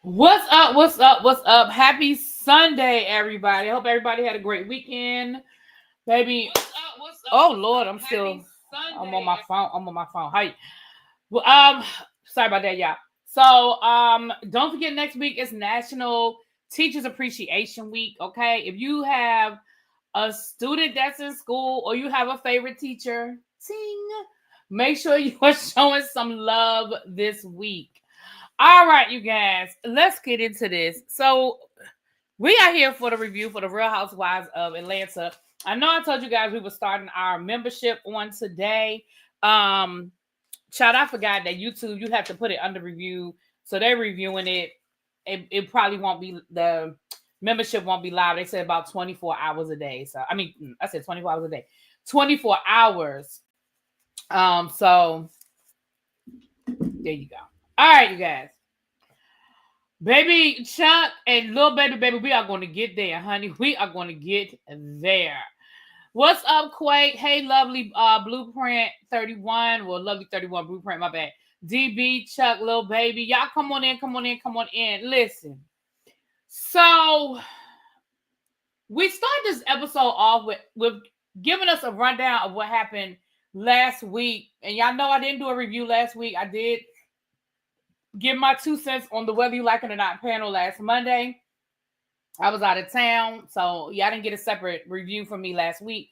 What's up? What's up? What's up? Happy Sunday, everybody. I hope everybody had a great weekend. Baby. What's up? What's up? Oh Lord, I'm still I'm on my phone. I'm on my phone. Hi. Well, sorry about that, y'all. So don't forget next week is National Teachers Appreciation Week. Okay. If you have a student that's in school or you have a favorite teacher, ting, make sure you are showing some love this week. All right, you guys, let's get into this. So we are here for the review for the Real Housewives of Atlanta. I know I told you guys we were starting our membership on today. Child, I forgot that YouTube, you have to put it under review. So they're reviewing it. It probably won't be, the membership won't be live. They said about 24 hours a day. So, I said 24 hours a day. 24 hours. So there you go. All right, you guys. Baby Chuck and little baby, we are going to get there, honey. We are going to get there. What's up, Quake? Hey, lovely Blueprint 31. Well, lovely 31 Blueprint, my bad. DB, Chuck, little baby. Y'all come on in. Listen. So, we start this episode off with giving us a rundown of what happened last week. And y'all know I didn't do a review last week. I did give my 2 cents on the Whether You Like It or Not panel last Monday. I was out of town, so y'all didn't get a separate review from me last week.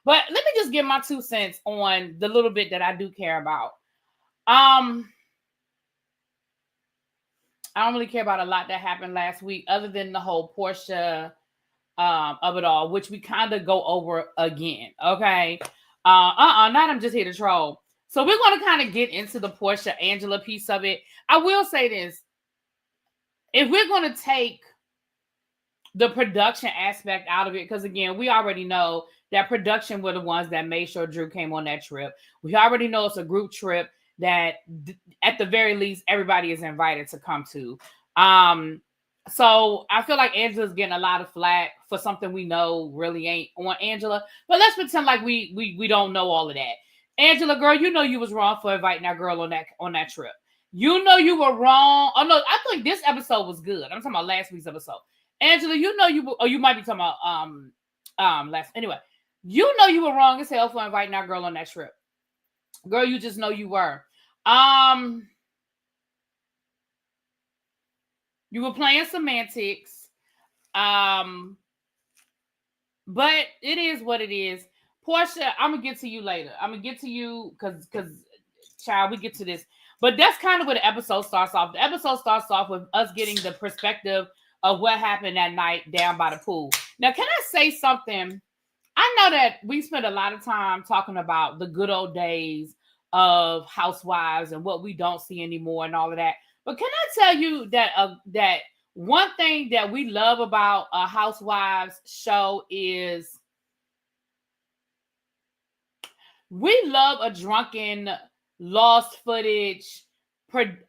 But let me just give my 2 cents on the little bit that I do care about. I don't really care about a lot that happened last week, other than the whole Porsha of it all, which we kind of go over again. Okay, not I'm just here to troll. So we're going to kind of get into the Porsha Angela piece of it. I will say this. If we're going to take the production aspect out of it, because again, we already know that production were the ones that made sure Drew came on that trip. We already know it's a group trip that at the very least, everybody is invited to come to. So I feel like Angela's getting a lot of flack for something we know really ain't on Angela. But let's pretend like we don't know all of that. Angela, girl, you know you was wrong for inviting that girl on that trip. You know you were wrong. Oh no, I think this episode was good. I'm talking about last week's episode. Angela, you know you might be talking about last anyway. You know you were wrong as hell for inviting that girl on that trip. Girl, you just know you were. You were playing semantics. But it is what it is. Porsha, I'm gonna get to you later. I'm gonna get to you because child, we get to this. But that's kind of where the episode starts off. The episode starts off with us getting the perspective of what happened that night down by the pool. Now, can I say something? I know that we spent a lot of time talking about the good old days of Housewives and what we don't see anymore and all of that. But can I tell you that that one thing that we love about a Housewives show is we love a drunken, lost footage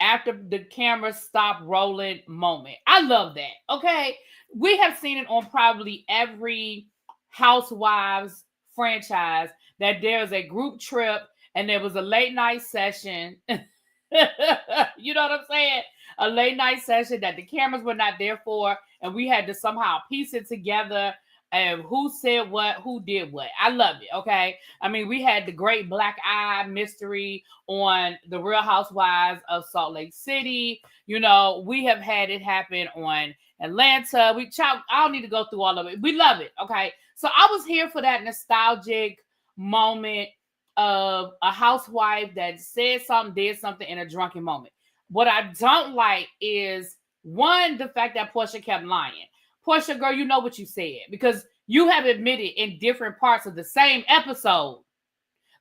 after the camera stopped rolling moment. I love that. Okay. We have seen it on probably every Housewives franchise that there's a group trip and there was a late night session. You know what I'm saying? A late night session that the cameras were not there for, and we had to somehow piece it together and who said what, who did what. I love it, okay? I mean, we had the great black eye mystery on the Real Housewives of Salt Lake City. You know, we have had it happen on Atlanta. I don't need to go through all of it. We love it, okay? So I was here for that nostalgic moment of a housewife that said something, did something in a drunken moment. What I don't like is, one, the fact that Porsha kept lying. Porsha, girl, you know what you said because you have admitted in different parts of the same episode.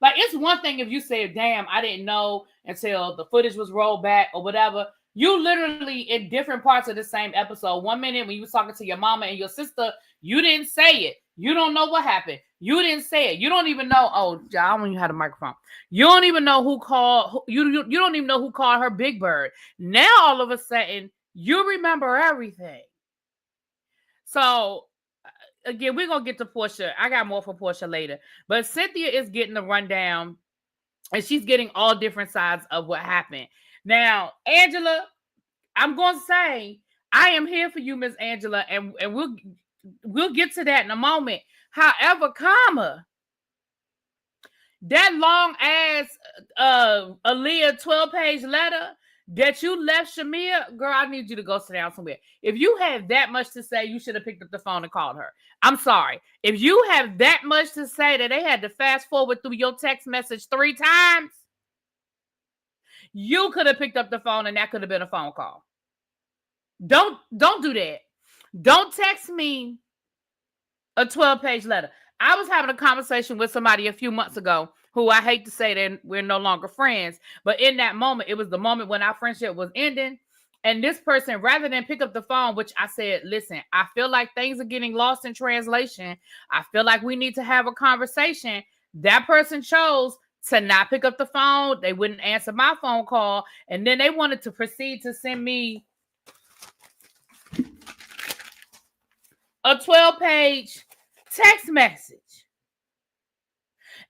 Like, it's one thing if you say, damn, I didn't know until the footage was rolled back or whatever. You literally in different parts of the same episode. 1 minute when you was talking to your mama and your sister, you didn't say it. You don't know what happened. You didn't say it. You don't even know. Oh, I don't even have a microphone. You don't even know who called. You don't even know who called her Big Bird. Now all of a sudden you remember everything. So again, we're gonna get to Porsha. I got more for Porsha later, but Cynthia is getting the rundown, and she's getting all different sides of what happened. Now, Angela, I'm gonna say I am here for you, Miss Angela, and we'll get to that in a moment. However, comma, that long ass Aaliyah 12-page letter that you left Shamia, girl, I need you to go sit down somewhere. If you have that much to say, you should have picked up the phone and called her. I'm sorry. If you have that much to say that they had to fast forward through your text message 3 times, you could have picked up the phone and that could have been a phone call. Don't do that. Don't text me a 12-page letter. I was having a conversation with somebody a few months ago who I hate to say that we're no longer friends, but in that moment, it was the moment when our friendship was ending. And this person, rather than pick up the phone, which I said, listen, I feel like things are getting lost in translation. I feel like we need to have a conversation. That person chose to not pick up the phone. They wouldn't answer my phone call. And then they wanted to proceed to send me a 12-page text message.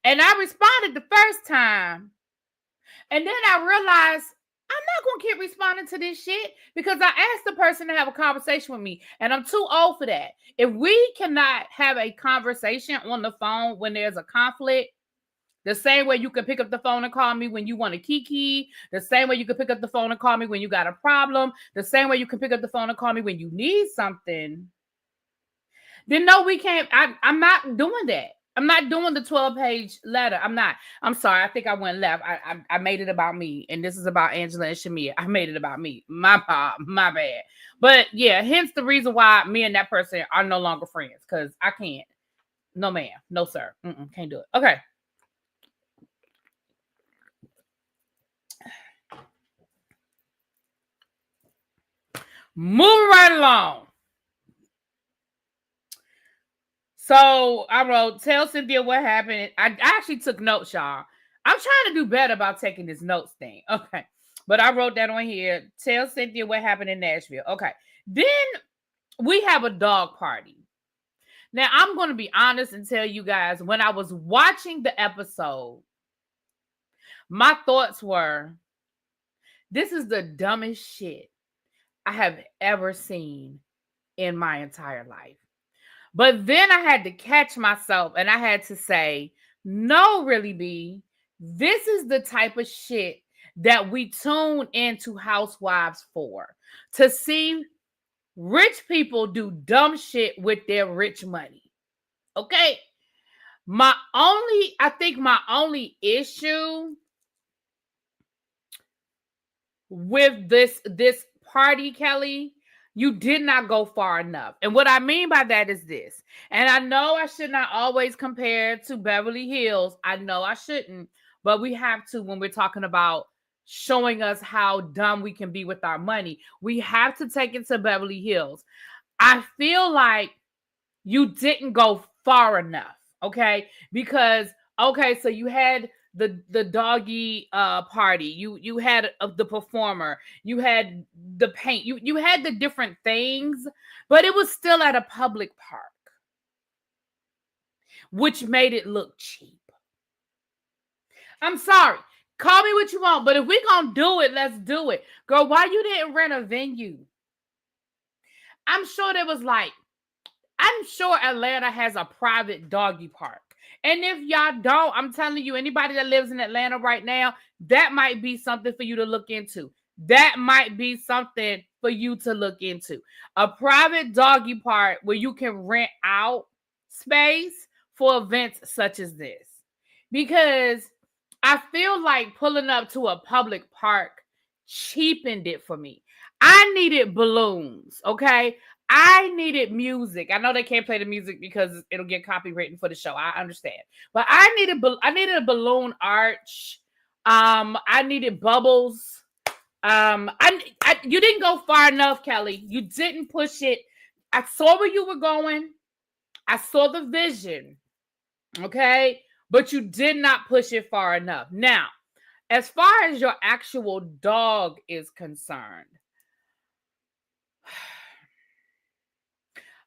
And I responded the first time. And then I realized I'm not going to keep responding to this shit because I asked the person to have a conversation with me. And I'm too old for that. If we cannot have a conversation on the phone when there's a conflict, the same way you can pick up the phone and call me when you want to kiki, the same way you can pick up the phone and call me when you got a problem, the same way you can pick up the phone and call me when you need something, then no, we can't. I'm not doing that. I'm not doing the 12-page letter. I'm not. I'm sorry. I think I went left. I made it about me. And this is about Angela and Shamia. I made it about me. My bad. But yeah, hence the reason why me and that person are no longer friends. Because I can't. No, ma'am. No, sir. Can't do it. Okay. Moving right along. So I wrote, tell Cynthia what happened. I actually took notes, y'all. I'm trying to do better about taking this notes thing. Okay. But I wrote that on here. Tell Cynthia what happened in Nashville. Okay. Then we have a dog party. Now, I'm going to be honest and tell you guys, when I was watching the episode, my thoughts were, this is the dumbest shit I have ever seen in my entire life. But then I had to catch myself and I had to say, no, ReallyB, this is the type of shit that we tune into Housewives for. To see rich people do dumb shit with their rich money. Okay? My only issue with this party, Kelly, you did not go far enough. And what I mean by that is this. And I know I should not always compare to Beverly Hills. I know I shouldn't. But we have to when we're talking about showing us how dumb we can be with our money. We have to take it to Beverly Hills. I feel like you didn't go far enough. Okay? Because, okay, so you had the doggy party, you had the performer, you had the paint, you had the different things, but it was still at a public park, which made it look cheap. I'm sorry, call me what you want, but if we're gonna do it, let's do it. Girl, why you didn't rent a venue? I'm sure Atlanta has a private doggy park. And if y'all don't, I'm telling you, anybody that lives in Atlanta right now, that might be something for you to look into. That might be something for you to look into. A private doggy park where you can rent out space for events such as this. Because I feel like pulling up to a public park cheapened it for me. I needed balloons, okay? I needed music. I know they can't play the music because it'll get copywritten for the show. I understand. But I needed a balloon arch. I needed bubbles. You didn't go far enough, Kelly. You didn't push it. I saw where you were going. I saw the vision. Okay? But you did not push it far enough. Now, as far as your actual dog is concerned,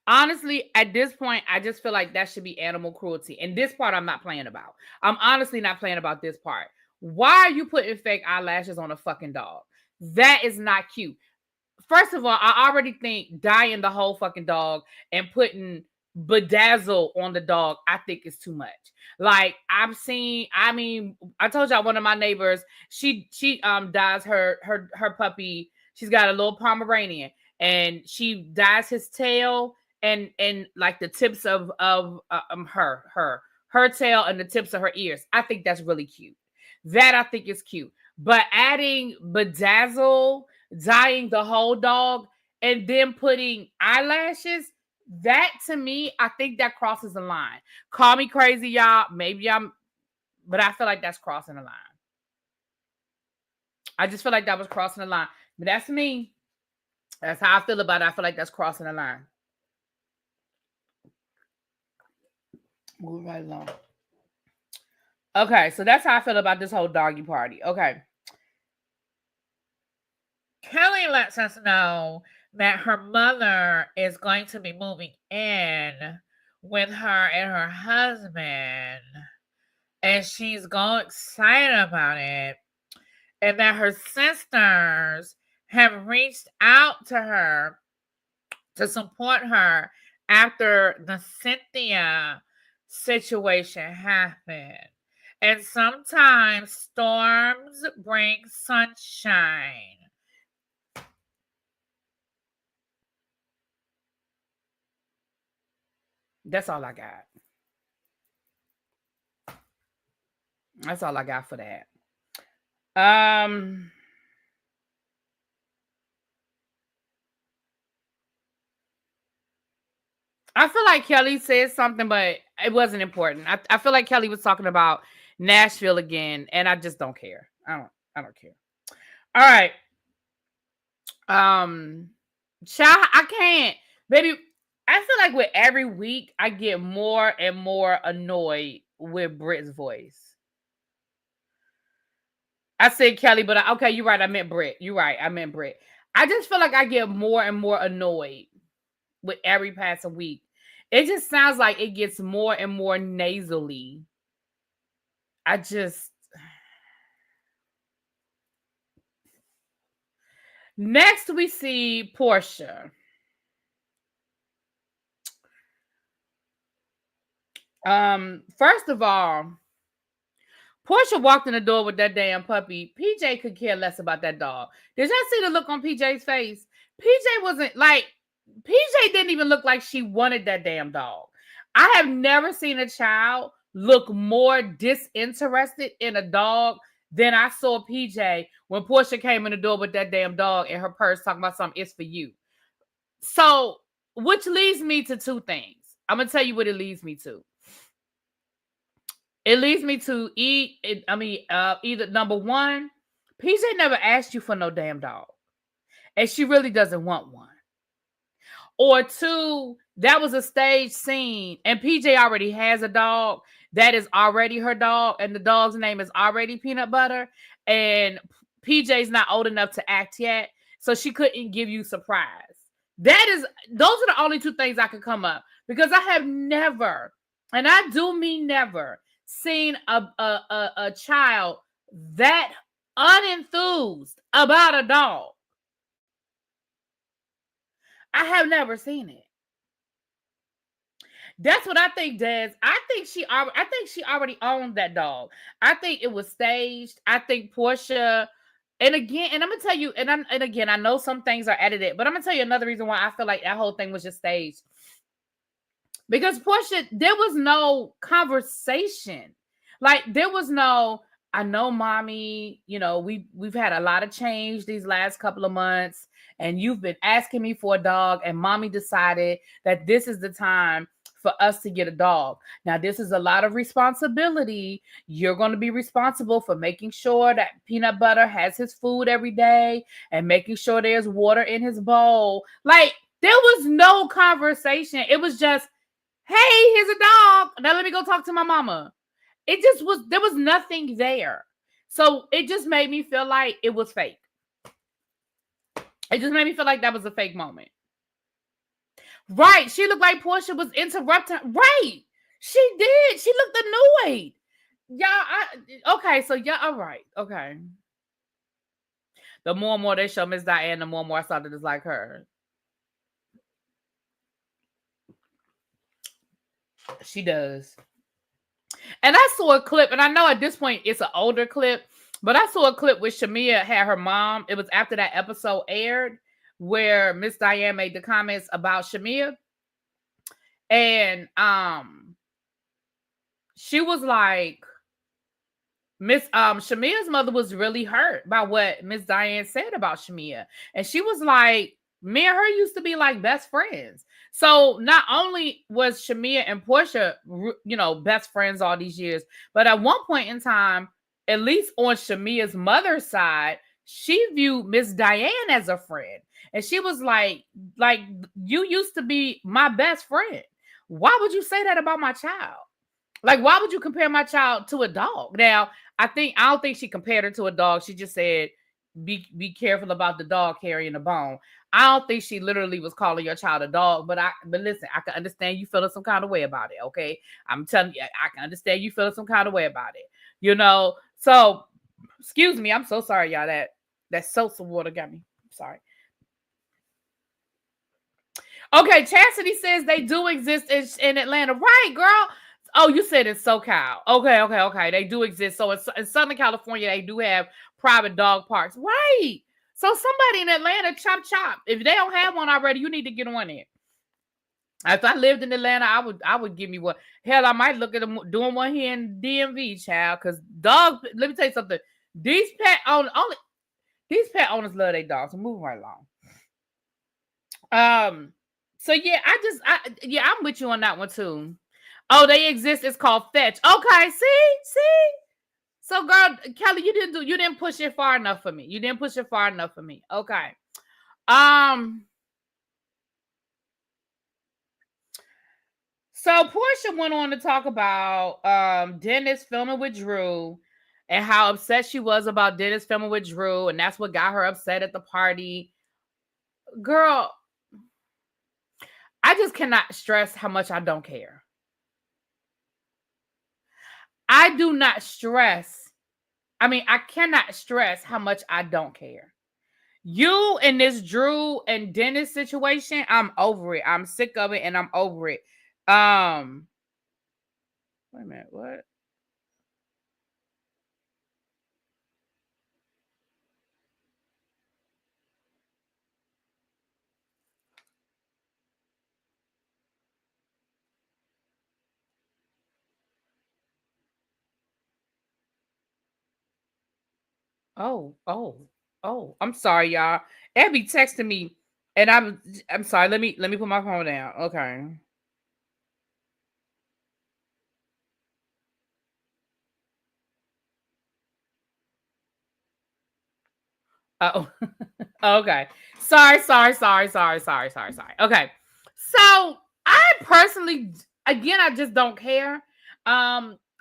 honestly, at this point, I just feel like that should be animal cruelty. And this part I'm not playing about. I'm honestly not playing about this part. Why are you putting fake eyelashes on a fucking dog? That is not cute. first of all, I already think dyeing the whole fucking dog and putting bedazzle on the dog, I think is too much. Like I told y'all one of my neighbors, she dyes her puppy. She's got a little Pomeranian, and she dyes his tail and like the tips of her tail and the tips of her ears. I think that's really cute. That I think is cute. But adding bedazzle, dyeing the whole dog, and then putting eyelashes, that to me, I think that crosses the line. Call me crazy, y'all. Maybe but I feel like that's crossing the line. I just feel like that was crossing the line. But that's me. That's how I feel about it. I feel like that's crossing the line. Move right along. Okay, so that's how I feel about this whole doggy party. Okay. Kelly lets us know that her mother is going to be moving in with her and her husband. And she's going excited about it. And that her sisters have reached out to her to support her after the Cynthia situation happened. And sometimes storms bring sunshine. That's all I got. That's all I got for that. I feel like Kelly said something, but it wasn't important. I feel like Kelly was talking about Nashville again, and I just don't care. I don't care. All right. Child, I can't, baby. I feel like with every week I get more and more annoyed with Britt's voice. I said Kelly, but okay, you're right. I meant Britt. You're right. I meant Britt. I just feel like I get more and more annoyed with every passing week. It just sounds like it gets more and more nasally. Next we see Porsha. First of all, Porsha walked in the door with that damn puppy. PJ could care less about that dog. Did y'all see the look on PJ's face? PJ wasn't like, PJ didn't even look like she wanted that damn dog. I have never seen a child look more disinterested in a dog than I saw PJ when Porsha came in the door with that damn dog and her purse talking about something, it's for you. So, which leads me to two things. I'm going to tell you what it leads me to. It leads me to either number one, PJ never asked you for no damn dog, and she really doesn't want one. Or two, that was a stage scene, and PJ already has a dog that is already her dog, and the dog's name is already Peanut Butter, and PJ's not old enough to act yet, so she couldn't give you surprise. Those are the only two things I could come up, because I have never, and I do mean never, seen a child that unenthused about a dog. I have never seen it. That's what I think, Des. I think she already owned that dog. I think it was staged. I think Porsha, and again, and I'm gonna tell you, and again, I know some things are edited, but I'm gonna tell you another reason why I feel like that whole thing was just staged. Because Porsha, there was no conversation. Like, there was no, I know, mommy, we've had a lot of change these last couple of months, and you've been asking me for a dog, and mommy decided that this is the time for us to get a dog. Now, this is a lot of responsibility. You're going to be responsible for making sure that Peanut Butter has his food every day and making sure there's water in his bowl. Like, there was no conversation. It was just, hey, here's a dog. Now let me go talk to my mama. It just was, there was nothing there. So it just made me feel like it was fake. It just made me feel like that was a fake moment. Right. She looked like Porsha was interrupting. Right. She did. She looked annoyed. Y'all, okay. So, yeah, all right. Okay. The more and more they show Miss Diane, the more and more I started to dislike her. She does. And I saw a clip, and I know at this point it's an older clip, but I saw a clip where Shamia had her mom. It was after that episode aired where Miss Diane made the comments about Shamia. And she was like, Shamia's mother was really hurt by what Miss Diane said about Shamia. And she was like, me and her used to be like best friends. So not only was Shamia and Porsha, best friends all these years, but at one point in time, at least on Shamia's mother's side, she viewed Miss Diane as a friend. And she was like, you used to be my best friend. Why would you say that about my child? Like, why would you compare my child to a dog? Now, I don't think she compared her to a dog. She just said, be careful about the dog carrying a bone. I don't think she literally was calling your child a dog, but listen, I can understand you feeling some kind of way about it, okay? I'm telling you, I can understand you feeling some kind of way about it, So, excuse me, I'm so sorry, y'all, that seltzer water got me. I'm sorry. Okay, Chastity says they do exist in Atlanta. Right, girl. Oh, you said in SoCal. Okay. They do exist. So in Southern California, they do have private dog parks. Right. So somebody in Atlanta, chop. If they don't have one already, you need to get on it. If I lived in Atlanta, I would give me one. Hell, I might look at them doing one here in DMV, child. Because dogs, let me tell you something. These pet owners love their dogs. So move right along. So yeah, I'm with you on that one too. Oh, they exist. It's called Fetch. Okay, see. So, girl, Kelly, you didn't push it far enough for me. Okay. So Porsha went on to talk about Dennis filming with Drew and how upset she was about Dennis filming with Drew, and that's what got her upset at the party. Girl, I just cannot stress how much I don't care. I cannot stress how much I don't care. You in this Drew and Dennis situation, I'm over it. I'm sick of it and I'm over it. Wait a minute, what? Oh, I'm sorry, y'all. Abby texted me and I'm sorry. Let me put my phone down. Okay. Oh, okay. Sorry. Okay. So I personally, again, I just don't care.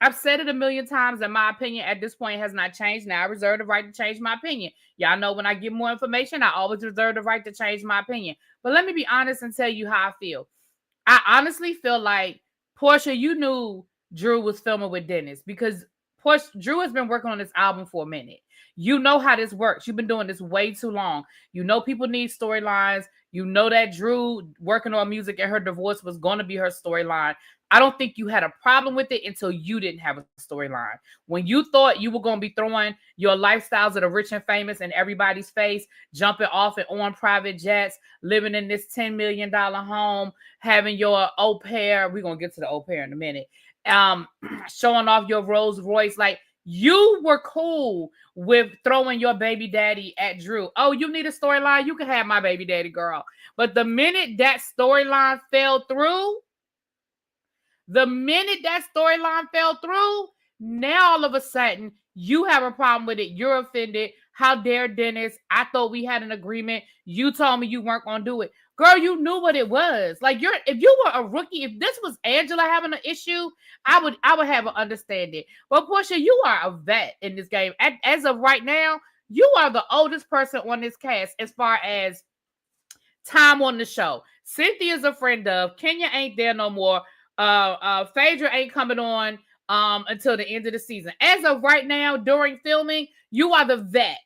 I've said it a million times, and my opinion at this point has not changed. Now I reserve the right to change my opinion. Y'all know when I get more information, I always reserve the right to change my opinion. But let me be honest and tell you how I feel. I honestly feel like, Porsha, you knew Drew was filming with Dennis because Drew has been working on this album for a minute. You know how this works. You've been doing this way too long. You know people need storylines. You know that Drew working on music and her divorce was going to be her storyline. I don't think you had a problem with it until you didn't have a storyline. When you thought you were going to be throwing your lifestyles of the rich and famous in everybody's face, jumping off and on private jets, living in this $10 million home, having your au pair, we're going to get to the au pair in a minute, showing off your Rolls Royce, like you were cool with throwing your baby daddy at Drew. Oh, you need a storyline? You can have my baby daddy, girl. But the minute that storyline fell through, now all of a sudden you have a problem with it. You're offended. How dare Dennis? I thought we had an agreement. You told me you weren't going to do it. Girl, you knew what it was. Like if you were a rookie, if this was Angela having an issue, I would have an understanding. But Porsha, you are a vet in this game. As of right now, you are the oldest person on this cast as far as time on the show. Cynthia's a friend of. Kenya ain't there no more. Phaedra ain't coming on until the end of the season. As of right now, during filming, you are the vet.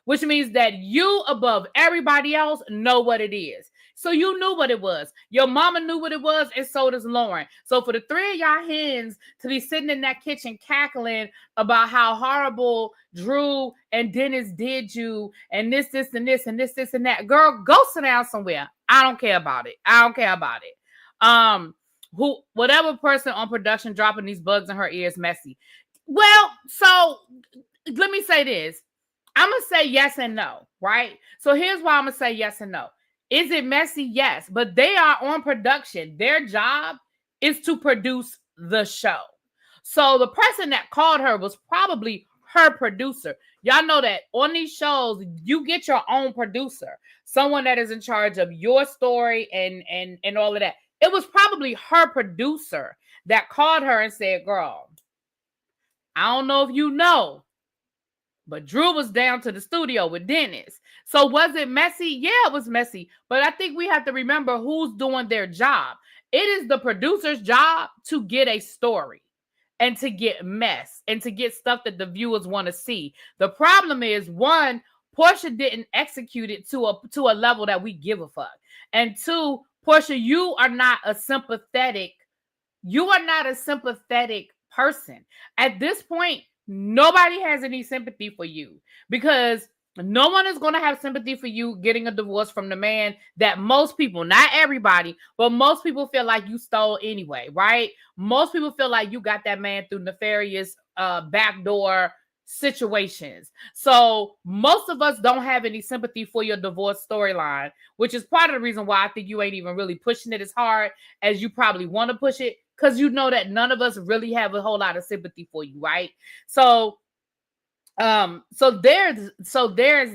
which means that you above everybody else know what it is. So you knew what it was. Your mama knew what it was, and so does Lauren. So for the three of y'all hens to be sitting in that kitchen cackling about how horrible Drew and Dennis did you, and this, and this, and this, and that, girl, go sit down somewhere. I don't care about it. I don't care about it. Whatever person on production dropping these bugs in her ears, messy. Well, so let me say this. I'm going to say yes and no, right? So here's why I'm going to say yes and no. Is it messy? Yes, but they are on production. Their job is to produce the show. So the person that called her was probably her producer. Y'all know that on these shows, you get your own producer, someone that is in charge of your story and all of that. It was probably her producer that called her and said, girl, I don't know if you know, but Drew was down to the studio with Dennis. So was it messy? Yeah, it was messy. But I think we have to remember who's doing their job. It is the producer's job to get a story and to get mess and to get stuff that the viewers want to see. The problem is, one, Porsha didn't execute it to a level that we give a fuck. And two, Porsha, you are not a sympathetic person. At this point, nobody has any sympathy for you because no one is going to have sympathy for you getting a divorce from the man that most people, not everybody, but most people feel like you stole anyway, right? Most people feel like you got that man through nefarious backdoor situations. So most of us don't have any sympathy for your divorce storyline, which is part of the reason why I think you ain't even really pushing it as hard as you probably want to push it, because you know that none of us really have a whole lot of sympathy for you, right? So there's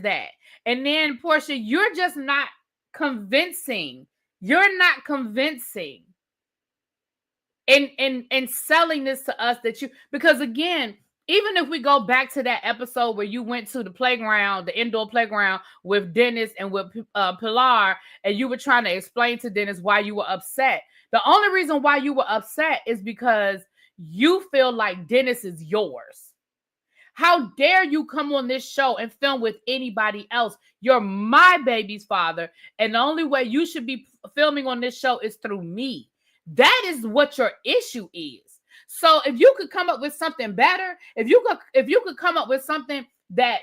that. And then Porsha, you're just not convincing. You're not convincing and selling this to us that you, because again, even if we go back to that episode where you went to the playground, the indoor playground with Dennis and with Pilar, and you were trying to explain to Dennis why you were upset. The only reason why you were upset is because you feel like Dennis is yours. How dare you come on this show and film with anybody else? You're my baby's father, and the only way you should be filming on this show is through me. That is what your issue is. So if you could come up with something better, if you could come up with something that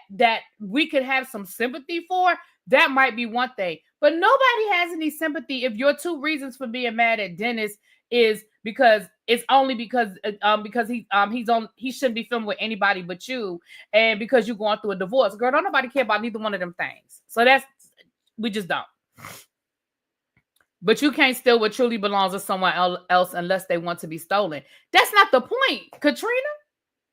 we could have some sympathy for, that might be one thing. But nobody has any sympathy if your two reasons for being mad at Dennis is because it's only because he shouldn't be filming with anybody but you, and because you're going through a divorce. Girl, don't nobody care about neither one of them things. So we just don't. But you can't steal what truly belongs to someone else unless they want to be stolen. That's not the point, Katrina.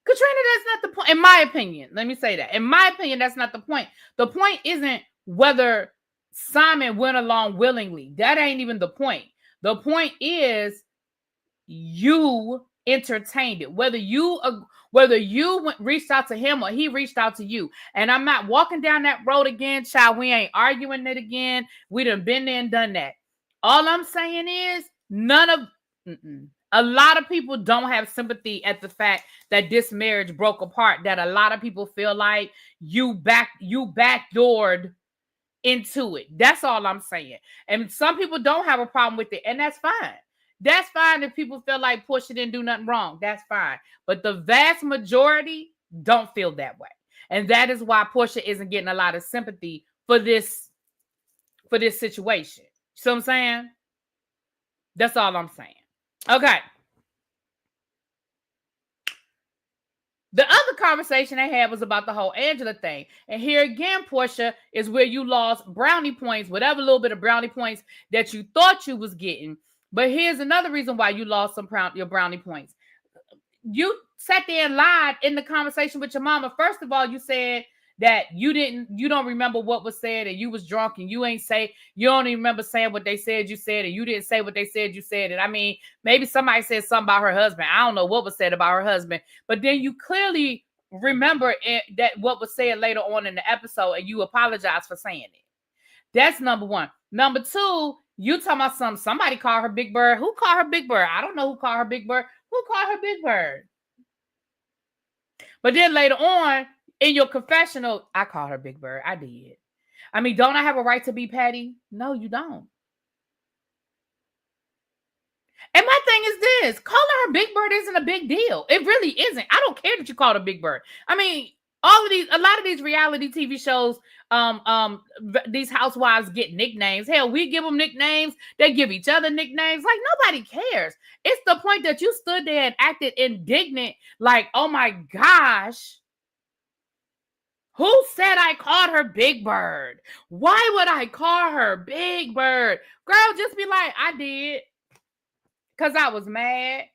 Katrina, that's not the point. In my opinion, let me say that. In my opinion, that's not the point. The point isn't whether Simon went along willingly. That ain't even the point. The point is you entertained it. Whether you reached out to him or he reached out to you. And I'm not walking down that road again, child. We ain't arguing it again. We done been there and done that. All I'm saying is a lot of people don't have sympathy at the fact that this marriage broke apart, that a lot of people feel like you backdoored into it. That's all I'm saying. And some people don't have a problem with it, and that's fine. That's fine if people feel like Porsha didn't do nothing wrong. That's fine. But the vast majority don't feel that way. And that is why Porsha isn't getting a lot of sympathy for this situation. You see what I'm saying? That's all I'm saying. Okay. The other conversation I had was about the whole Angela thing. And here again, Porsha, is where you lost brownie points, whatever little bit of brownie points that you thought you was getting. But here's another reason why you lost your brownie points. You sat there and lied in the conversation with your mama. First of all, you said that you don't remember what was said, and you was drunk, and you don't even remember saying what they said you said, and you didn't say what they said you said. And I mean, maybe somebody said something about her husband. I don't know what was said about her husband, but then you clearly remember that what was said later on in the episode, and you apologize for saying it. That's number one. Number two, you talking about somebody called her Big Bird. Who called her Big Bird? I don't know who called her Big Bird. Who called her Big Bird? But then later on, in your confessional, I called her Big Bird. I did. I mean, don't I have a right to be petty? No, you don't. And my thing is this, calling her Big Bird isn't a big deal. It really isn't. I don't care that you called her Big Bird. I mean, a lot of these reality TV shows, these housewives get nicknames. Hell, we give them nicknames. They give each other nicknames. Like, nobody cares. It's the point that you stood there and acted indignant. Like, oh my gosh. Who said I called her Big Bird? Why would I call her Big Bird? Girl, just be like, I did. Because I was mad.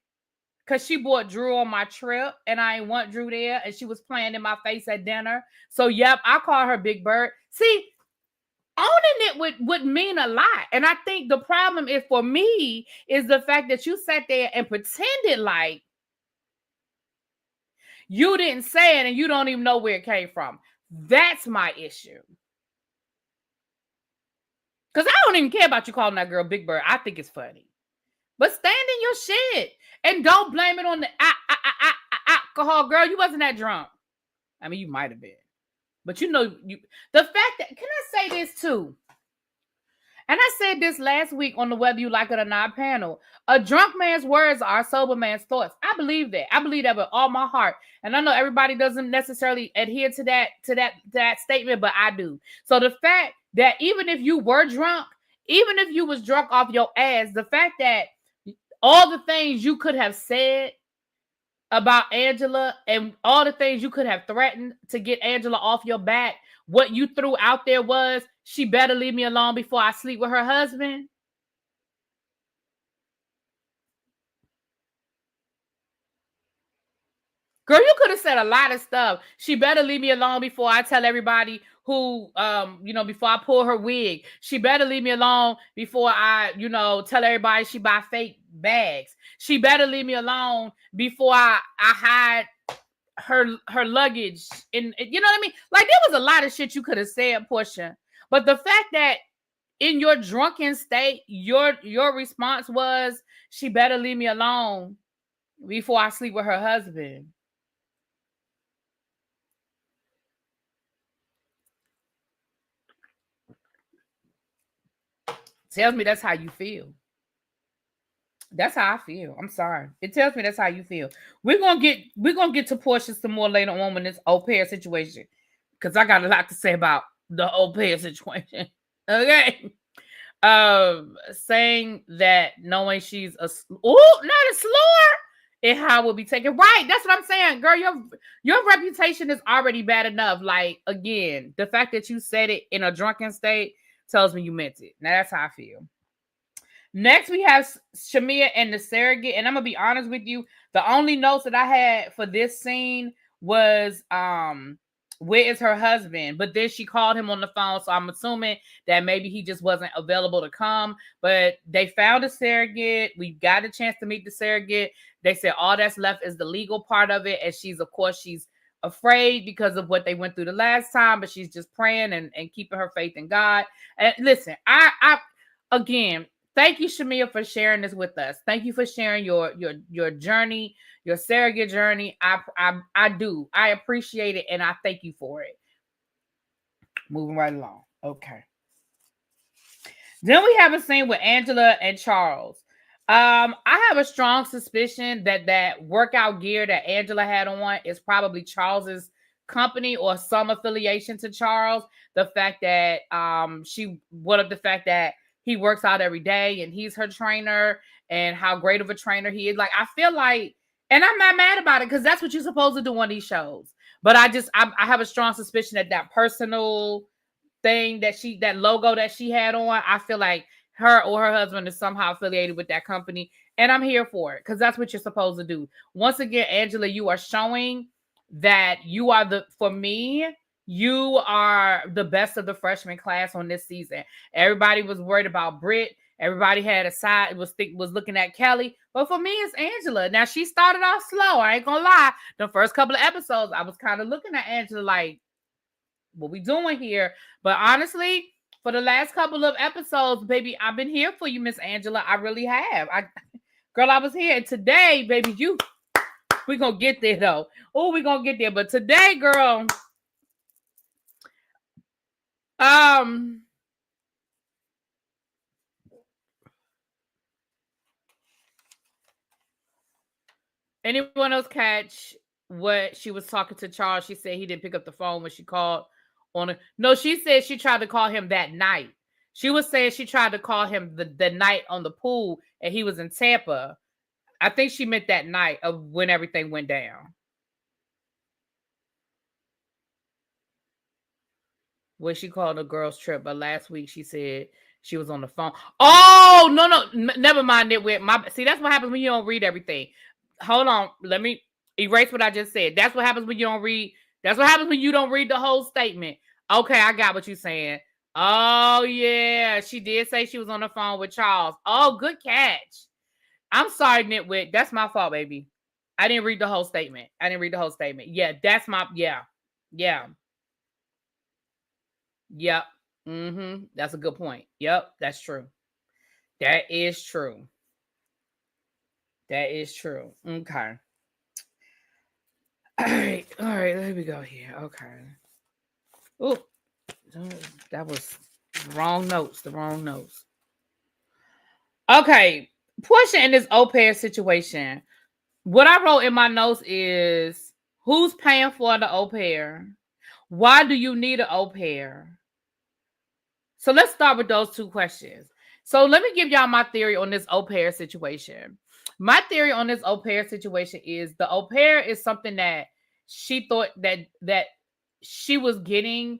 Because she brought Drew on my trip. And I ain't want Drew there. And she was playing in my face at dinner. So, yep, I call her Big Bird. See, owning it would mean a lot. And I think the problem is for me is the fact that you sat there and pretended like you didn't say it and you don't even know where it came from. That's my issue. Because I don't even care about you calling that girl Big Bird. I think it's funny. But stand in your shit. And don't blame it on the alcohol. Girl, you wasn't that drunk. I mean, you might have been. But you know, the fact that, can I say this too? And I said this last week on the Whether You Like It or Not panel. A drunk man's words are a sober man's thoughts. I believe that. I believe that with all my heart. And I know everybody doesn't necessarily adhere to that statement, but I do. So the fact that even if you were drunk, even if you was drunk off your ass, the fact that all the things you could have said about Angela and all the things you could have threatened to get Angela off your back, what you threw out there was, she better leave me alone before I sleep with her husband. Girl, you could have said a lot of stuff. She better leave me alone before I tell everybody who, before I pull her wig. She better leave me alone before I, tell everybody she buy fake bags. She better leave me alone before I hide her luggage. You know what I mean? Like, there was a lot of shit you could have said, Porsha. But the fact that in your drunken state, your response was, she better leave me alone before I sleep with her husband. Tells me that's how you feel. That's how I feel. I'm sorry. It tells me that's how you feel. We're gonna get to Porsha some more later on when this au pair situation, because I got a lot to say about the au pair situation. Okay. Saying that knowing she's not a slur, and how will be taken. Right. That's what I'm saying. Girl, your reputation is already bad enough. Like, again, the fact that you said it in a drunken state tells me you meant it. Now that's how I feel. Next, we have Shamia and the surrogate. And I'm going to be honest with you. The only notes that I had for this scene was, where is her husband? But then she called him on the phone. So I'm assuming that maybe he just wasn't available to come. But they found a surrogate. We got a chance to meet the surrogate. They said all that's left is the legal part of it. And she's afraid because of what they went through the last time. But she's just praying and keeping her faith in God. And listen, I again, thank you, Shamia, for sharing this with us. Thank you for sharing your journey, your surrogate journey. I do. I appreciate it, and I thank you for it. Moving right along. Okay. Then we have a scene with Angela and Charles. I have a strong suspicion that workout gear that Angela had on is probably Charles's company or some affiliation to Charles. The fact that she brought up the fact that he works out every day and he's her trainer and how great of a trainer he is. Like, I feel like, and I'm not mad about it because that's what you're supposed to do on these shows. But I have a strong suspicion that personal thing that logo that she had on, I feel like her or her husband is somehow affiliated with that company. And I'm here for it because that's what you're supposed to do. Once again, Angela, you are showing that you are you are the best of the freshman class on this season. Everybody was worried about Britt. Everybody had a side, was looking at Kelly. But for me, it's Angela. Now, she started off slow. I ain't gonna lie. The first couple of episodes, I was kind of looking at Angela like, what we doing here? But honestly, for the last couple of episodes, baby, I've been here for you, Miss Angela. I really have. I was here. And today, baby, we're going to get there, though. Oh, we're going to get there. But today, girl, Um, anyone else catch what she was talking to Charles? She said he didn't pick up the phone when she called on a no, she said she tried to call him that night. She was saying she tried to call him the night on the pool and he was in Tampa. I think she meant that night of when everything went down. When she called a girls trip, but last week she said she was on the phone. Oh, no, never mind it. With my see, that's what happens when you don't read everything. Hold on, let me erase what I just said. That's what happens when you don't read. That's what happens when you don't read the whole statement. Okay, I got what you're saying. Oh yeah, she did say she was on the phone with Charles. Oh, good catch. I'm sorry, Nitwit. That's my fault, baby. I didn't read the whole statement. Yeah, that's my yeah. Yep. Mm-hmm. That's a good point. Yep, that's true. That is true. That is true. Okay. All right. All right. Let me go here. Okay. Oh, that was the wrong notes. The wrong notes. Okay. Porsha in this au pair situation. What I wrote in my notes is who's paying for the au pair? Why do you need an au pair? So let's start with those two questions. So let me give y'all my theory on this au pair situation. My theory on this au pair situation is the au pair is something that she thought that she was getting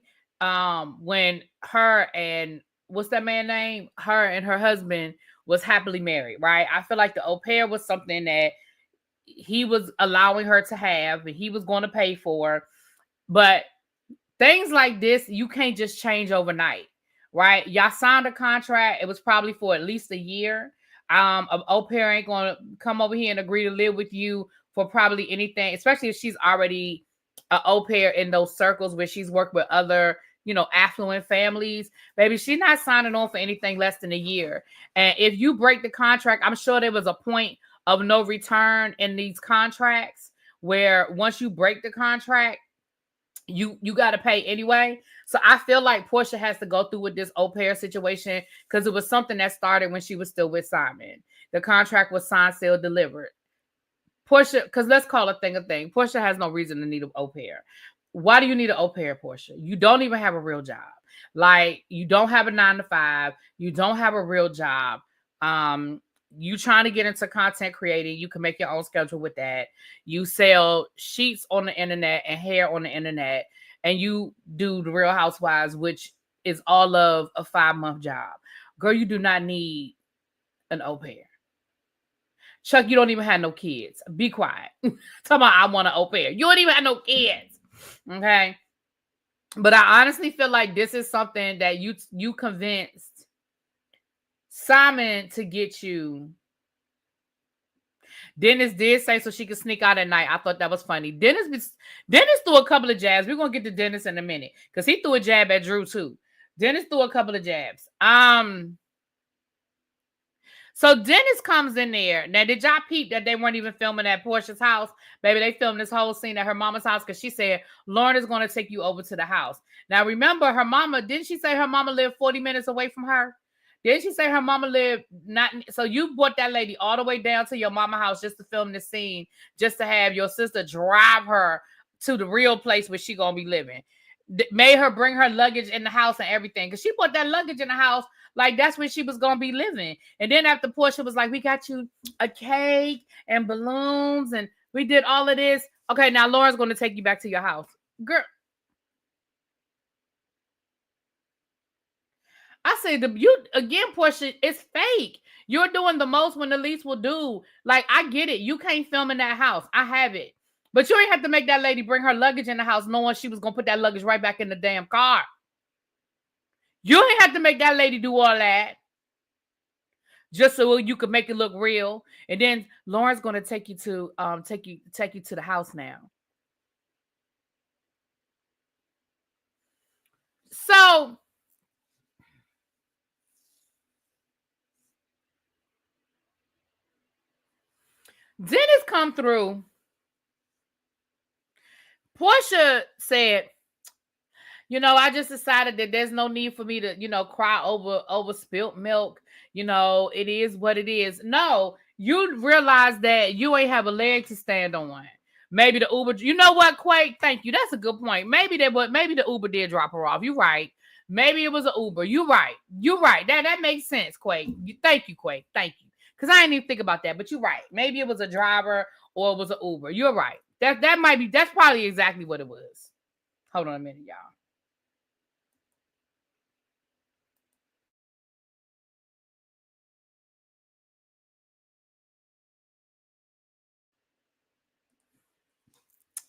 when her and what's that man name? Her and her husband was happily married, right? I feel like the au pair was something that he was allowing her to have and he was going to pay for. But things like this, you can't just change overnight, right? Y'all signed a contract. It was probably for at least a year. An au pair ain't gonna come over here and agree to live with you for probably anything, especially if she's already an au pair in those circles where she's worked with other, affluent families. Baby, she's not signing on for anything less than a year. And if you break the contract, I'm sure there was a point of no return in these contracts where once you break the contract, you got to pay anyway. So I feel like Porsha has to go through with this au pair situation because it was something that started when she was still with Simon. The contract was signed, sealed, delivered. Porsha, because let's call a thing a thing. Porsha has no reason to need an au pair. Why do you need an au pair, Porsha? You don't even have a real job. Like, you don't have a 9 to 5. You don't have a real job. You trying to get into content creating, you can make your own schedule with that. You sell sheets on the internet and hair on the internet, and you do the Real Housewives, which is all of a 5-month job. Girl, you do not need an au pair. Chuck, you don't even have no kids. Be quiet. Talking about I want an au pair. You don't even have no kids. Okay. But I honestly feel like this is something that you convinced Simon to get you. Dennis did say so she could sneak out at night. I thought that was funny. Dennis threw a couple of jabs. We're gonna get to Dennis in a minute because he threw a jab at Drew too. Dennis threw a couple of jabs. So Dennis comes in there. Now, did y'all peep that they weren't even filming at Porsha's house? Baby, they filmed this whole scene at her mama's house because she said, Lauren is going to take you over to the house. Now, remember, her mama, didn't she say her mama lived 40 minutes away from her? Didn't she say her mama lived not? So you brought that lady all the way down to your mama house just to film this scene, just to have your sister drive her to the real place where she going to be living. Made her bring her luggage in the house and everything because she put that luggage in the house like that's where she was gonna be living. And then after Porsha was like, we got you a cake and balloons and we did all of this. Okay, now Lauren's gonna take you back to your house. Girl, I say Porsha, it's fake. You're doing the most when the least will do. Like, I get it. You can't film in that house. I have it. But you ain't have to make that lady bring her luggage in the house knowing she was gonna put that luggage right back in the damn car. You ain't have to make that lady do all that just so you could make it look real. And then Lauren's gonna take you to the house now. So Dennis come through. Porsha said, I just decided that there's no need for me to, cry over spilt milk. It is what it is. No, you realize that you ain't have a leg to stand on. Maybe the Uber, you know what, Quake? Thank you. That's a good point. Maybe the Uber did drop her off. You're right. Maybe it was an Uber. You're right. That makes sense, Quake. Thank you, Quake. Thank you. Because I didn't even think about that, but you're right. Maybe it was a driver or it was an Uber. You're right. That's probably exactly what it was. Hold on a minute, y'all.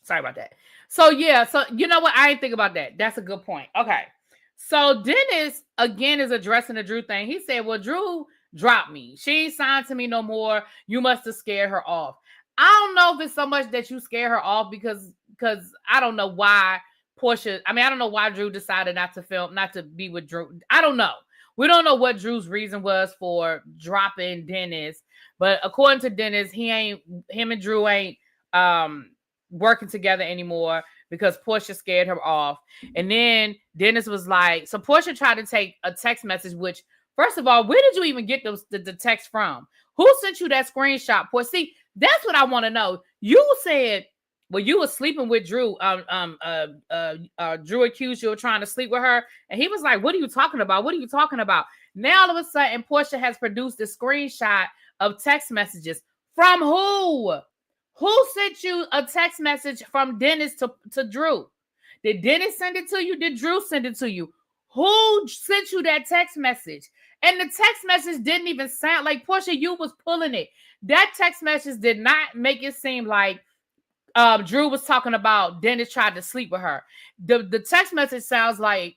Sorry about that. So yeah, so you know what? I didn't think about that. That's a good point. Okay. So Dennis again is addressing the Drew thing. He said, well, Drew dropped me. She ain't signed to me no more. You must have scared her off. I don't know if it's so much that you scare her off because I don't know why Porsha. I mean, I don't know why Drew decided not to be with Drew. I don't know. We don't know what Drew's reason was for dropping Dennis, but according to Dennis, him and Drew ain't working together anymore because Porsha scared her off. And then Dennis was like, so Porsha tried to take a text message, which, first of all, where did you even get the text from? Who sent you that screenshot? Porsha, see, that's what I want to know. You said, well, you were sleeping with Drew. Drew accused you of trying to sleep with her. And he was like, what are you talking about? What are you talking about? Now, all of a sudden, Porsha has produced a screenshot of text messages. From who? Who sent you a text message from Dennis to Drew? Did Dennis send it to you? Did Drew send it to you? Who sent you that text message? And the text message didn't even sound like Porsha, you was pulling it. That text message did not make it seem like Drew was talking about Dennis tried to sleep with her. The text message sounds like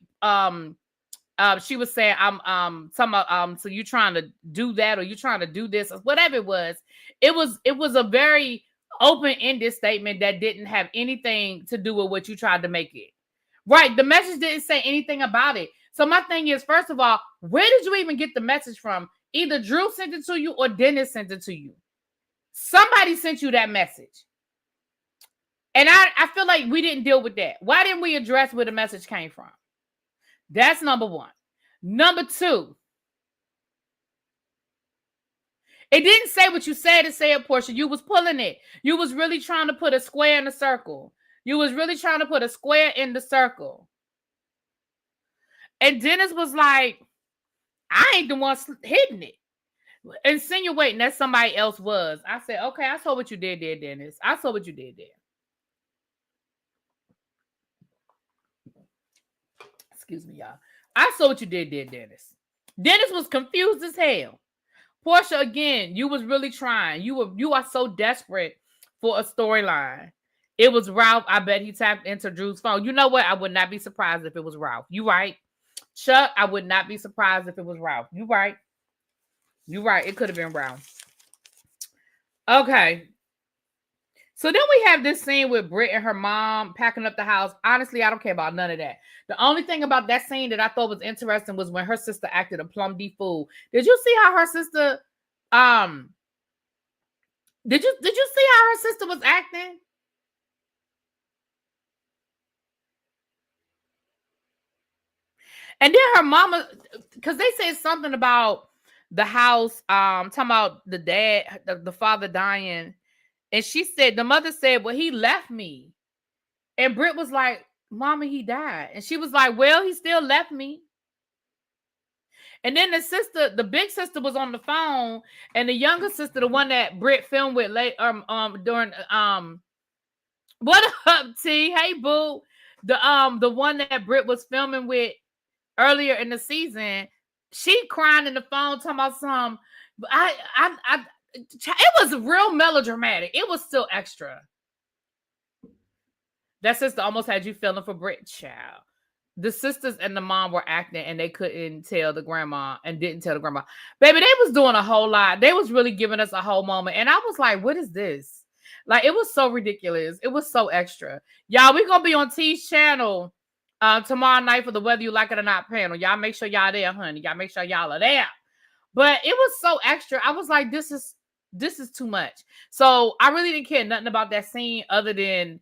she was saying, I'm talking about, so you trying to do that or you trying to do this or whatever it was. It was a very open-ended statement that didn't have anything to do with what you tried to make it. Right. The message didn't say anything about it. So my thing is, first of all, where did you even get the message from? Either Drew sent it to you or Dennis sent it to you. Somebody sent you that message. And I feel like we didn't deal with that. Why didn't we address where the message came from? That's number one. Number two, it didn't say what you said it said, Porsha. You was pulling it. You was really trying to put a square in a circle. You was really trying to put a square in the circle. And Dennis was like, I ain't the one hitting it. Insinuating that somebody else was. I said, okay, I saw what you did there, Dennis. I saw what you did there. Excuse me, y'all. I saw what you did there, Dennis. Dennis was confused as hell. Porsha, again, you was really trying. You are so desperate for a storyline. It was Ralph. I bet he tapped into Drew's phone. You know what? I would not be surprised if it was Ralph. You right. Chuck, I would not be surprised if it was Ralph. You right. You right. It could have been Ralph. Okay. So then we have this scene with Britt and her mom packing up the house. Honestly, I don't care about none of that. The only thing about that scene that I thought was interesting was when her sister acted a plum D fool. Did you see how her sister did you see how her sister was acting? And then her mama, because they said something about the house, talking about the dad, the father dying. And she said, the mother said, well, he left me. And Britt was like, Mama, he died. And she was like, well, he still left me. And then the big sister was on the phone, and the younger sister, the one that Britt filmed with during what up, T? Hey, boo. The one that Britt was filming with earlier in the season, she crying in the phone talking about some. It was real melodramatic. It was still extra. That sister almost had you feeling for Britt, child. The sisters and the mom were acting, and they couldn't tell the grandma and didn't tell the grandma. Baby, they was doing a whole lot. They was really giving us a whole moment. And I was like, what is this? Like, it was so ridiculous. It was so extra. Y'all, we're going to be on T's channel tomorrow night for the Whether You Like It or Not panel. Y'all make sure y'all there, honey. Y'all make sure y'all are there. But it was so extra. I was like, this is too much. So I really didn't care nothing about that scene other than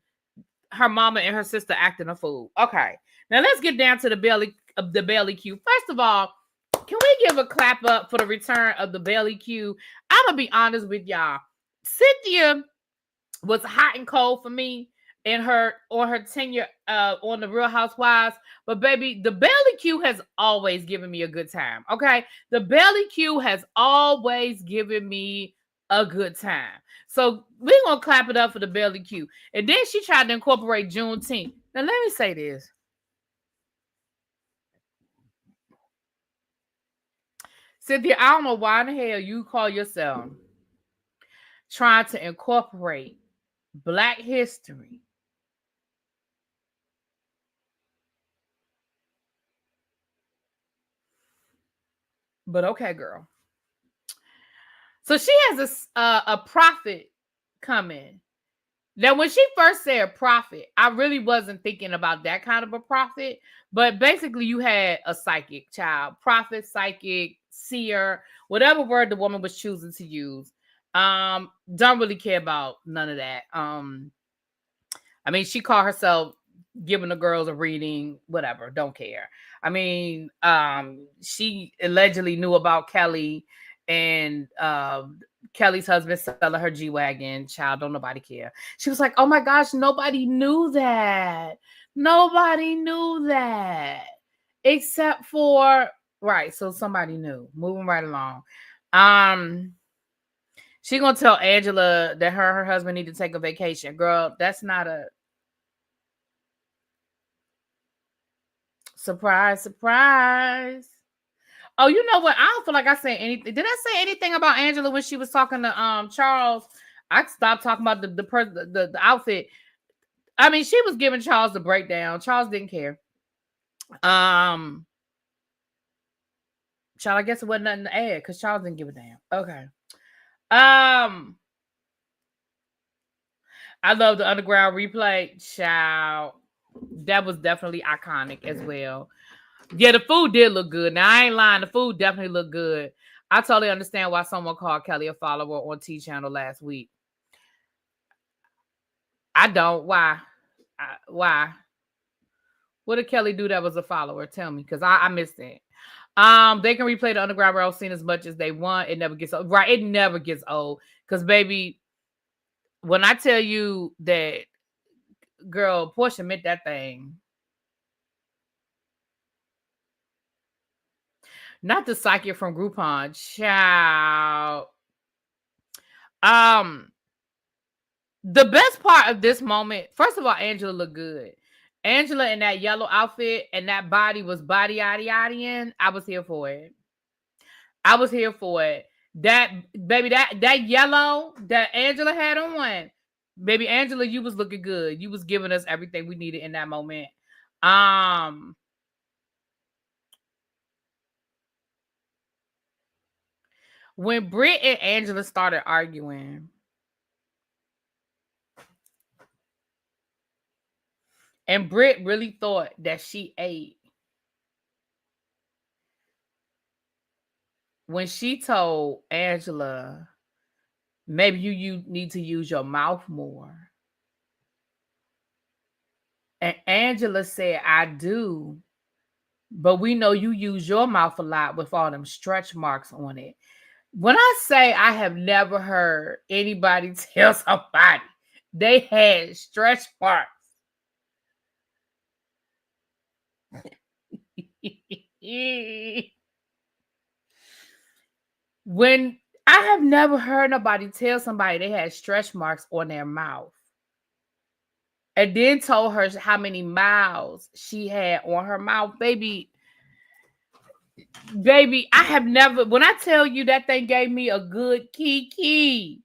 her mama and her sister acting a fool. Okay. Now let's get down to the belly Q. First of all, can we give a clap up for the return of the belly Q? I'm gonna be honest with y'all. Cynthia was hot and cold for me in her on her tenure on the Real Housewives. But baby, the belly Q has always given me a good time. Okay, the belly Q has always given me a good time. So we're gonna clap it up for the belly Q. And then she tried to incorporate Juneteenth. Now let me say this. Cynthia, I don't know why in the hell you call yourself trying to incorporate Black history. But okay, girl. So she has a prophet coming. Now, when she first said prophet, I really wasn't thinking about that kind of a prophet. But basically, you had a psychic child, prophet, psychic, seer, whatever word the woman was choosing to use. Don't really care about none of that. I mean, she called herself giving the girls a reading, whatever, don't care. I mean, she allegedly knew about Kelly and Kelly's husband selling her G-Wagon. Child, don't nobody care. She was like, oh my gosh, nobody knew that. Nobody knew that. Except for, right, so somebody knew. Moving right along. She gonna tell Angela that her husband need to take a vacation. Girl, that's not a surprise, surprise. Oh, you know what? I don't feel like I said anything. Did I say anything about Angela when she was talking to Charles? I stopped talking about the outfit. I mean, she was giving Charles the breakdown. Charles didn't care. Um, Charles, I guess it wasn't nothing to add because Charles didn't give a damn. Okay. I love the underground replay. Child, that was definitely iconic as well. Yeah, the food did look good. Now I ain't lying, the food definitely looked good. I totally understand why someone called Kelly a follower on T Channel last week. I don't. Why? Why? What did Kelly do that was a follower? Tell me, because I missed it. They can replay the Underground Railroad scene as much as they want. It never gets old. Right? It never gets old. Because baby, when I tell you that girl, Porsha meant that thing. Not the psychic from Groupon. Child. Um, the best part of this moment, first of all, Angela looked good. Angela in that yellow outfit and that body was body yaddy yaddy in. I was here for it. I was here for it. That baby, that yellow that Angela had on, baby Angela, you was looking good. You was giving us everything we needed in that moment. When Britt and Angela started arguing, and Britt really thought that she ate. When she told Angela, maybe you need to use your mouth more. And Angela said, I do. But we know you use your mouth a lot with all them stretch marks on it. When I say I have never heard anybody tell somebody they had stretch marks. When I have never heard nobody tell somebody they had stretch marks on their mouth. And then told her how many miles she had on her mouth. Baby, I have never, when I tell you that thing gave me a good kiki.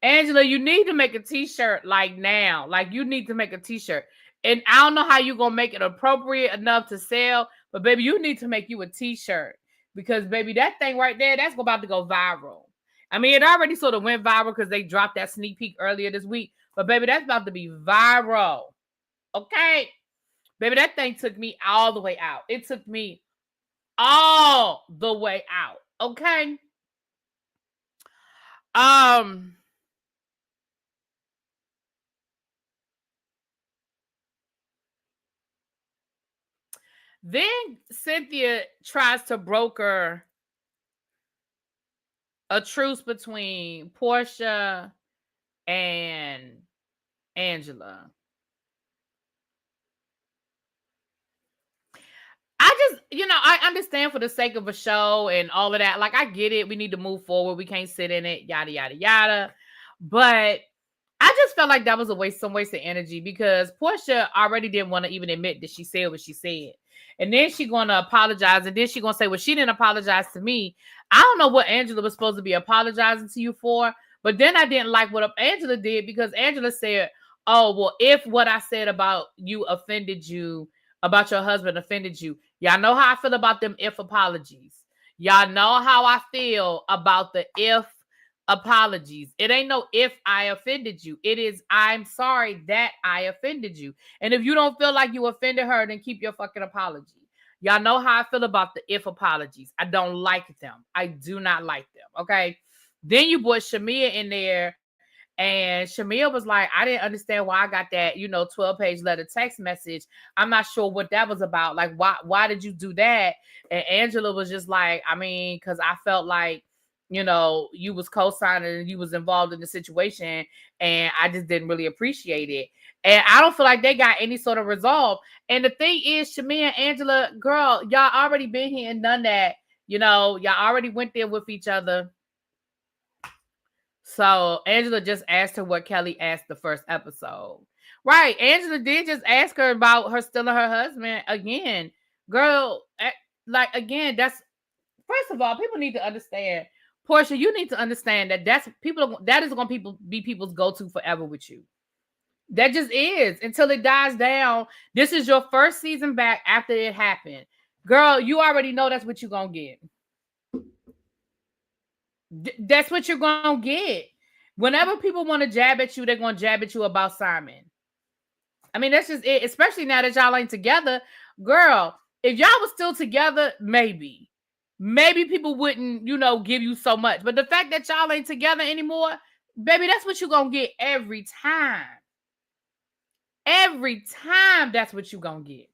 Angela, you need to make a t-shirt like now. Like you need to make a t-shirt. And I don't know how you're going to make it appropriate enough to sell. But baby, you need to make you a t-shirt. Because baby, that thing right there, that's about to go viral. I mean, it already sort of went viral because they dropped that sneak peek earlier this week. But baby, that's about to be viral. Okay? Baby, that thing took me all the way out. It took me all the way out. Okay? Um, Then Cynthia tries to broker a truce between Porsha and Angela. I just, I understand for the sake of a show and all of that. Like, I get it. We need to move forward. We can't sit in it, yada, yada, yada. But I just felt like that was some waste of energy because Porsha already didn't want to even admit that she said what she said. And then she going to apologize. And then she going to say, well, she didn't apologize to me. I don't know what Angela was supposed to be apologizing to you for. But then I didn't like what Angela did because Angela said, oh, well, if what I said about you offended you, about your husband offended you, y'all know how I feel about them if apologies. Y'all know how I feel about the if apologies. It ain't no if I offended you. It is I'm sorry that I offended you. And if you don't feel like you offended her, then keep your fucking apology. Y'all know how I feel about the if apologies. I don't like them. I do not like them. Okay. Then you put Shamia in there. And Shamia was like, I didn't understand why I got that, 12-page letter text message. I'm not sure what that was about. Like, why did you do that? And Angela was just like, I mean, because I felt like, you was co-signing and you was involved in the situation. And I just didn't really appreciate it. And I don't feel like they got any sort of resolve. And the thing is, Shamia and Angela, girl, y'all already been here and done that. Y'all already went there with each other. So Angela just asked her what Kelly asked the first episode. Right. Angela did just ask her about her stealing her husband again. Girl, again, that's first of all, people need to understand. Porsha, you need to understand that that is going to be people's go-to forever with you. That just is until it dies down. This is your first season back after it happened. Girl, you already know that's what you're going to get. That's what you're going to get. Whenever people want to jab at you, they're going to jab at you about Simon. I mean, that's just it, especially now that y'all ain't together. Girl, if y'all was still together, maybe people wouldn't, give you so much. But the fact that y'all ain't together anymore, baby, that's what you're going to get every time. Every time, that's what you're going to get.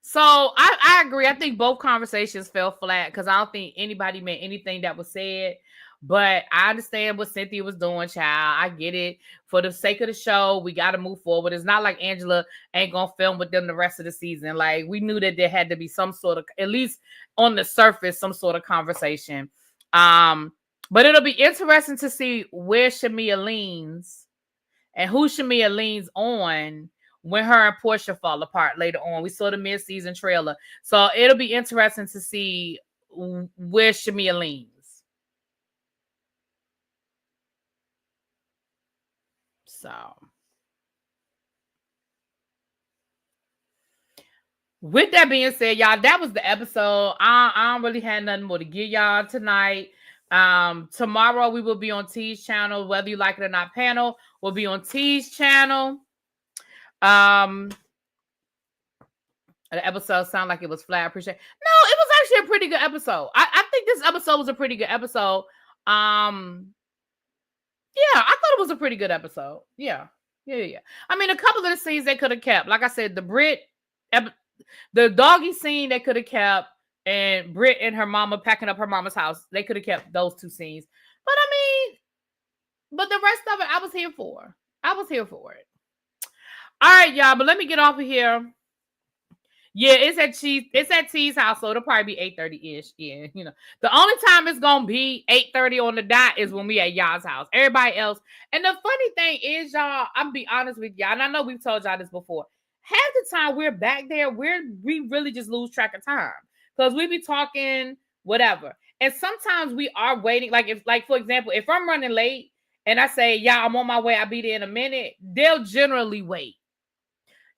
So I agree. I think both conversations fell flat because I don't think anybody meant anything that was said. But I understand what Cynthia was doing, child. I get it. For the sake of the show, we got to move forward. It's not like Angela ain't going to film with them the rest of the season. Like, we knew that there had to be some sort of, at least on the surface, some sort of conversation. But it'll be interesting to see where Shamia leans and who Shamia leans on when her and Porsha fall apart later on. We saw the mid-season trailer. So it'll be interesting to see where Shamia leans. So with that being said, y'all, that was the episode. I don't really have nothing more to give y'all tonight. Tomorrow we will be on T's channel. Whether you like it or not, panel will be on T's channel. The episode sounded like it was flat. I appreciate it. No, it was actually a pretty good episode. I think this episode was a pretty good episode. Yeah, I thought it was a pretty good episode. Yeah. I mean, a couple of the scenes they could have kept. Like I said, the doggy scene they could have kept, and Britt and her mama packing up her mama's house. They could have kept those two scenes. But the rest of it, I was here for. it. All right, y'all. But let me get off of here. Yeah, it's at T's house, so it'll probably be 8:30-ish. Yeah, the only time it's gonna be 8:30 on the dot is when we at y'all's house. Everybody else, and the funny thing is, y'all, I'm be honest with y'all, and I know we've told y'all this before. Half the time we're back there, we really just lose track of time because we be talking whatever, and sometimes we are waiting. Like for example, if I'm running late and I say, "Yeah, I'm on my way. I'll be there in a minute," they'll generally wait.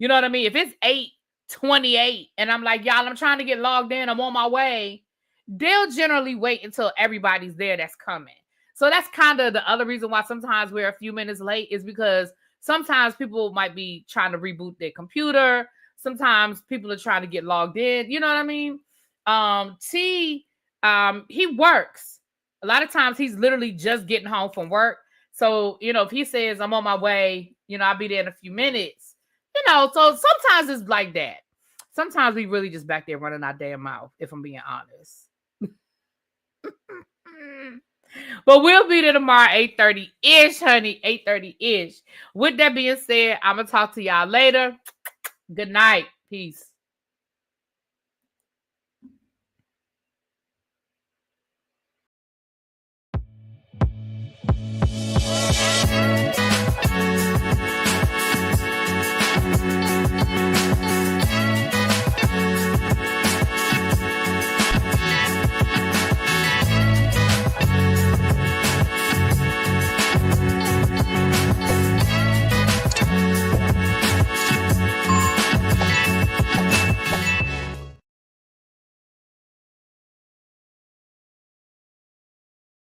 You know what I mean? If it's 8:28 and I'm like, y'all, I'm trying to get logged in, I'm on my way, they'll generally wait until everybody's there that's coming. So that's kind of the other reason why sometimes we're a few minutes late, is because sometimes people might be trying to reboot their computer. Sometimes people are trying to get logged in. You know what I mean? T, he works. A lot of times he's literally just getting home from work. So, if he says I'm on my way, I'll be there in a few minutes. So sometimes it's like that. Sometimes we really just back there running our damn mouth, if I'm being honest. But we'll be there tomorrow, 8:30-ish, honey. 8:30-ish. With that being said, I'm going to talk to y'all later. Good night. Peace.